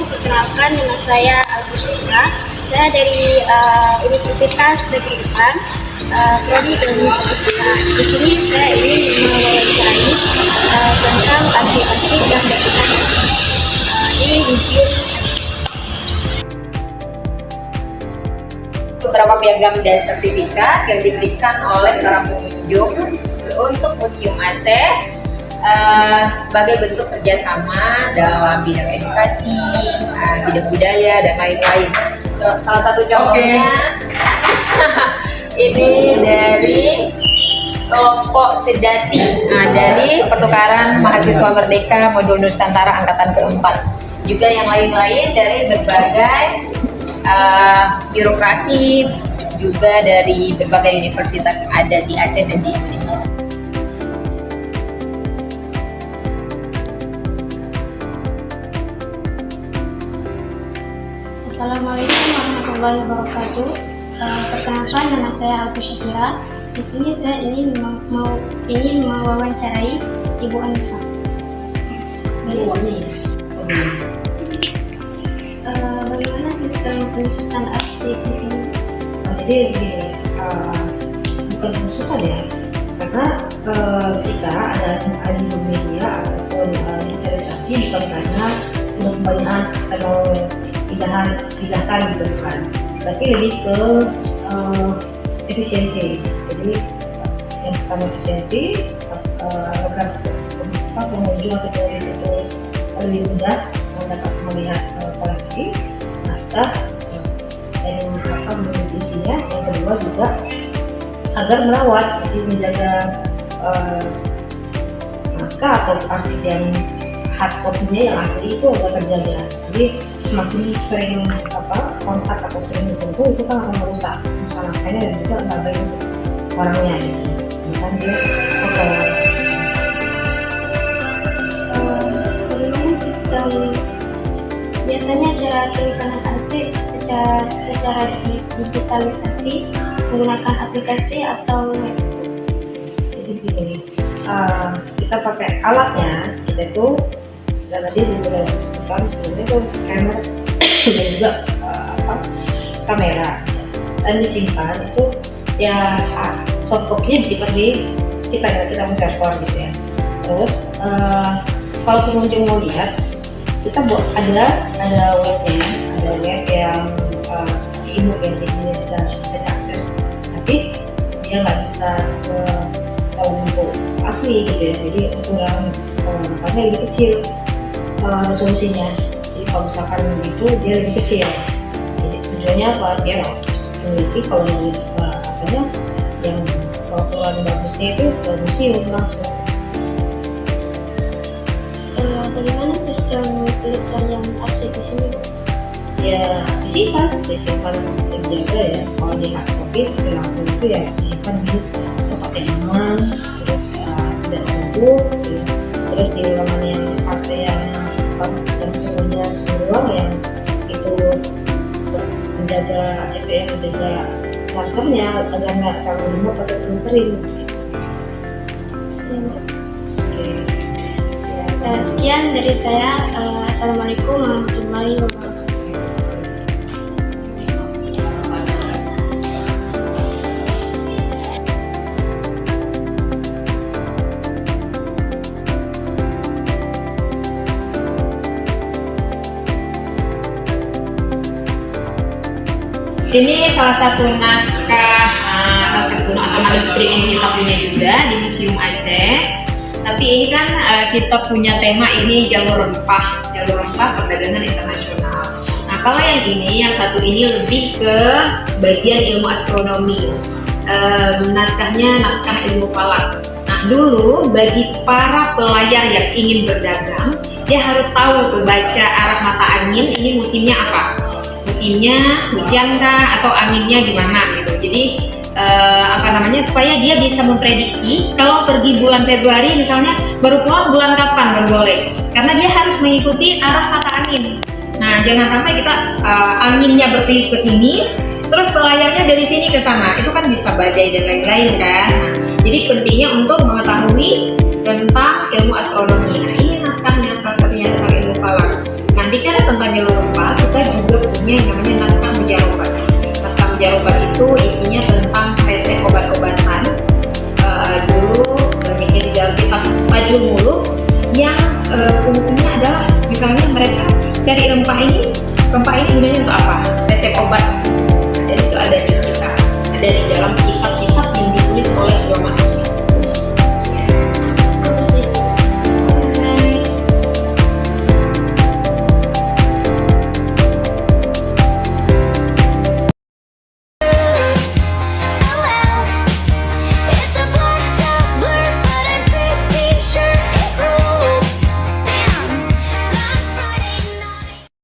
perkenalkan nama saya Alfisya. Saya dari Universitas Negeri Islam, Prodi Ilmu Perpustakaan. Di sini saya ingin mewawancarai tentang arsip-arsip yang terdapat di museum. Beberapa piagam dan sertifikat yang diberikan oleh para pengunjung untuk Museum Aceh sebagai bentuk kerjasama dalam bidang edukasi, bidang budaya, dan lain-lain. Salah satu contohnya ini dari kelompok Sedati, dari pertukaran mahasiswa Merdeka Modul Nusantara Angkatan keempat. Juga yang lain-lain dari berbagai birokrasi, juga dari berbagai universitas yang ada di Aceh dan di Indonesia. Assalamualaikum warahmatullahi wabarakatuh. Perkenalkan nama saya Alfisya. Di sini saya ingin mewawancarai Ibu Anifah. Bagaimana sistem pengusutan arsip di sini? Jadi bukan pengusutan ya, karena kita ada media ataupun digitalisasi bukan karena udah kebanyakan atau pindahkan gitu kan, tapi lebih ke efisiensi. Jadi yang pertama efisiensi agar pengunjung atau turis itu lebih mudah dapat melihat koleksi naskah dan meneliti isinya. Yang kedua juga agar merawat, jadi menjaga naskah atau arsip yang hard copy-nya yang asli itu agar terjaga. Jadi semakin sering kontak atau sering disentuh itu kan akan merusak naskahnya dan juga nggak baik untuk orangnya gitu. Kan dia Bagaimana sistem biasanya cara penyimpanan arsip secara digitalisasi menggunakan aplikasi atau website? Jadi begini, kita pakai alatnya, kita itu dan tadi sudah disebutkan sebelumnya itu scanner dan juga kamera, dan disimpan itu ya soft copy-nya disimpan di kita mau server gitu ya. Terus kalau pengunjung mau lihat, kita buat ada webnya, ada web yang seperti ebook yang dia bisa diakses, tapi dia nggak bisa dalam bentuk asli gitu ya. Jadi ukuran makanya lebih kecil resolusinya. Jadi kalau misalkan begitu dia lebih kecil. Jadi tujuannya apa? Biar peneliti kalau yang ukuran bagusnya itu ke museum langsung. Bagaimana sistem pelestarian arsip di sini? Ya disimpan terjaga ya. Kalau di hard copy itu langsung itu ya disimpan di tempat yang aman, terus tidak tertutup ya. Terus di ruangan yang suhunya suhu ruang yang itu menjaga naskahnya agar nggak terlalu lembab atau terlalu kering. Sekian dari saya. Assalamualaikum warahmatullahi wabarakatuh. Ini salah satu naskah atau manuskrip yang kita punya juga di Museum Aceh. Tapi ini kan kita punya tema ini jalur rempah perdagangan internasional. Nah kalau yang satu ini lebih ke bagian ilmu astronomi. Naskahnya naskah ilmu falak. Nah dulu bagi para pelayar yang ingin berdagang, dia harus tahu tuh baca arah mata angin ini musimnya apa. Musimnya hujan kah atau anginnya gimana gitu. Jadi supaya dia bisa memprediksi kalau pergi bulan Februari misalnya baru pulang bulan kapan baru boleh, karena dia harus mengikuti arah mata angin. Nah jangan sampai kita anginnya bertiup ke sini terus pelayarnya dari sini ke sana, itu kan bisa badai dan lain-lain kan. Nah, jadi pentingnya untuk mengetahui tentang ilmu astronomi. Nah ini naskahnya salah satunya tentang ilmu falak. Nah bicara tentang jalur rempah, kita juga punya yang namanya naskah mujarobat. Naskah mujarobat itu isinya tentang resep obat-obatan. Dulu banyaknya di dalam kitab Majul Muluk yang fungsinya adalah misalnya mereka cari rempah ini gunanya untuk apa? Resep obat. Dan itu ada di kita, ada di dalam kitab-kitab yang ditulis oleh ulama